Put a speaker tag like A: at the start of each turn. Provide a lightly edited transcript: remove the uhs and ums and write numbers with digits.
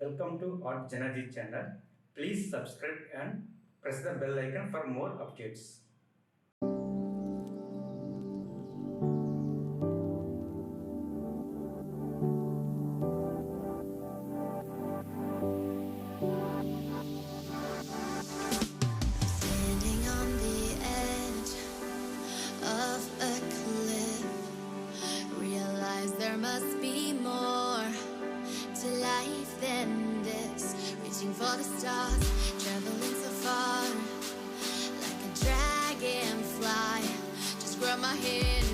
A: Welcome to JanaG channel. Please subscribe and press the bell icon for more updates.
B: Standing on the edge of a cliff, realize there must be more to life than this. Reaching for the stars, traveling so far, like a dragonfly. Just grab my hand